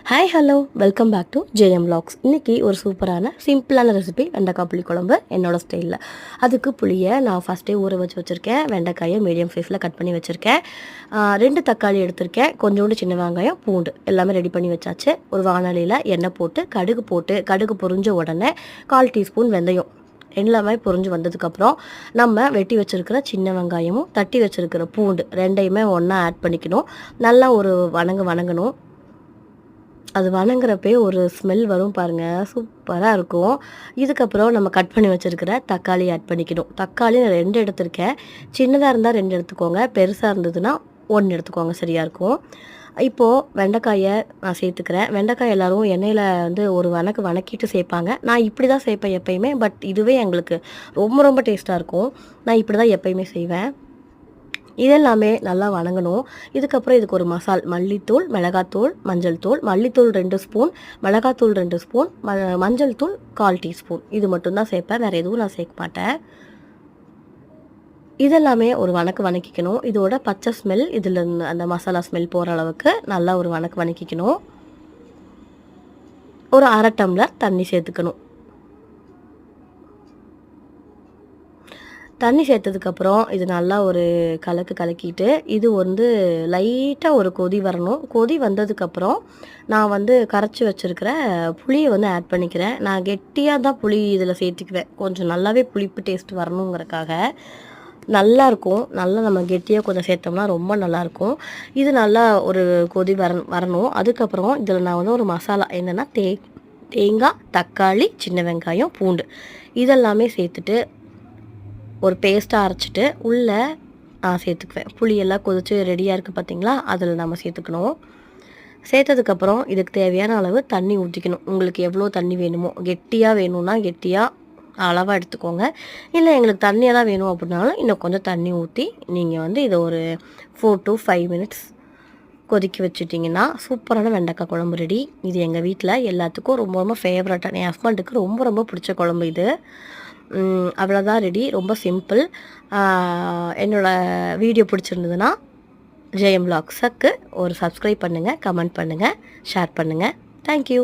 Hi hello welcome back to JM Vlogs. இன்றைக்கி ஒரு சூப்பரான சிம்பிளான ரெசிபி வெண்டைக்காய் புளி குழம்பு என்னோடய ஸ்டைலில். அதுக்கு புளியை நான் ஃபஸ்ட்டே ஊற வச்சுருக்கேன். வெண்டைக்காயை மீடியம் சைஸில் கட் பண்ணி வச்சுருக்கேன். 2 தக்காளி எடுத்திருக்கேன். கொஞ்சோண்டு சின்ன வெங்காயம், பூண்டு எல்லாமே ரெடி பண்ணி வச்சாச்சு. ஒரு வானலியில் எண்ணெய் போட்டு கடுகு பொரிஞ்ச உடனே 1/4 டீஸ்பூன் வெந்தயம் எல்லாமே பொரிஞ்சு வந்ததுக்கப்புறம் நம்ம வெட்டி வச்சுருக்கிற சின்ன வெங்காயமும் தட்டி வச்சுருக்கிற பூண்டு ரெண்டையுமே ஒன்றா ஆட் பண்ணிக்கணும். நல்லா ஒரு வணங்கணும். அது வணங்குறப்பே ஒரு ஸ்மெல் வரும் பாருங்கள், சூப்பராக இருக்கும். இதுக்கப்புறம் நம்ம கட் பண்ணி வச்சுருக்கிற தக்காளி ஆட் பண்ணிக்கணும். தக்காளி நான் 2 எடுத்திருக்கேன். சின்னதாக இருந்தால் 2 எடுத்துக்கோங்க, பெருசாக இருந்ததுன்னா 1 எடுத்துக்கோங்க, சரியாக இருக்கும். இப்போது வெண்டைக்காயை நான் சேர்த்துக்கிறேன். வெண்டைக்காய் எல்லோரும் எண்ணெயில் வந்து ஒரு வணக்கிட்டு சேர்ப்பாங்க. நான் இப்படி தான் சேர்ப்பேன் எப்பயுமே. பட் இதுவே எங்களுக்கு ரொம்ப ரொம்ப டேஸ்ட்டாக இருக்கும். நான் இப்படி தான் எப்பயுமே செய்வேன். இதெல்லாமே நல்லா வணங்கணும். இதுக்கப்புறம் இதுக்கு ஒரு மல்லித்தூள், மிளகாத்தூள், மஞ்சள் தூள். மல்லித்தூள் 2 ஸ்பூன், மிளகாத்தூள் 2 ஸ்பூன், மஞ்சள் தூள் 1/4 டீஸ்பூன். இது மட்டும்தான் சேர்ப்பேன், வேறு எதுவும் நான் சேர்க்க மாட்டேன். இதெல்லாமே ஒரு வணக்கிக்கணும். இதோட பச்சை ஸ்மெல் இதில் அந்த மசாலா ஸ்மெல் போகிற அளவுக்கு நல்லா ஒரு வணக்கிக்கணும். ஒரு 1/2 டம்ளர் தண்ணி சேர்த்துக்கணும். தண்ணி சேர்த்ததுக்கப்புறம் இது நல்லா ஒரு கலக்கிட்டு இது வந்து லைட்டாக ஒரு கொதி வரணும். கொதி வந்ததுக்கப்புறம் நான் வந்து கரைச்சி வச்சுருக்கிற புளியை வந்து ஆட் பண்ணிக்கிறேன். நான் கெட்டியாக தான் புளி இதில் சேர்த்துக்குவேன். கொஞ்சம் நல்லாவே புளிப்பு டேஸ்ட் வரணுங்கிறக்காக. நல்லாயிருக்கும். நல்லா நம்ம கெட்டியாக கொஞ்சம் சேர்த்தோம்னா ரொம்ப நல்லாயிருக்கும். இது நல்லா ஒரு கொதி வரணும். அதுக்கப்புறம் இதில் நான் வந்து ஒரு மசாலா என்னென்னா தேங்காய், தக்காளி, சின்ன வெங்காயம், பூண்டு இதெல்லாமே சேர்த்துட்டு ஒரு பேஸ்ட்டாக அரைச்சிட்டு உள்ளே நான் சேர்த்துக்குவேன். புளியெல்லாம் கொதித்து ரெடியாக இருக்குது பார்த்திங்களா, அதில் நம்ம சேர்த்துக்கணும். சேர்த்ததுக்கப்புறம் இதுக்கு தேவையான அளவு தண்ணி ஊற்றிக்கணும். உங்களுக்கு எவ்வளோ தண்ணி வேணுமோ, கெட்டியாக வேணும்னா கெட்டியாக அளவாக எடுத்துக்கோங்க. இல்லை எங்களுக்கு தண்ணியாக தான் வேணும் அப்படின்னாலும் இன்னும் கொஞ்சம் தண்ணி ஊற்றி நீங்கள் வந்து இதை ஒரு 4 to 5 மினிட்ஸ் கொதிக்க வச்சுட்டிங்கன்னா சூப்பரான வெண்டைக்காய் குழம்பு ரெடி. இது எங்கள் வீட்டில் எல்லாத்துக்கும் ரொம்ப ரொம்ப ஃபேவரட்டான, என் ஹஸ்பண்டுக்கு ரொம்ப ரொம்ப பிடிச்ச குழம்பு இது. அவ்வளோதான், ரெடி. ரொம்ப சிம்பிள். என்னோடய வீடியோ பிடிச்சிருந்ததுன்னா ஜேஎம் Vlogsக்கு ஒரு சப்ஸ்கிரைப் பண்ணுங்கள், கமெண்ட் பண்ணுங்கள், ஷேர் பண்ணுங்கள். தேங்க்யூ.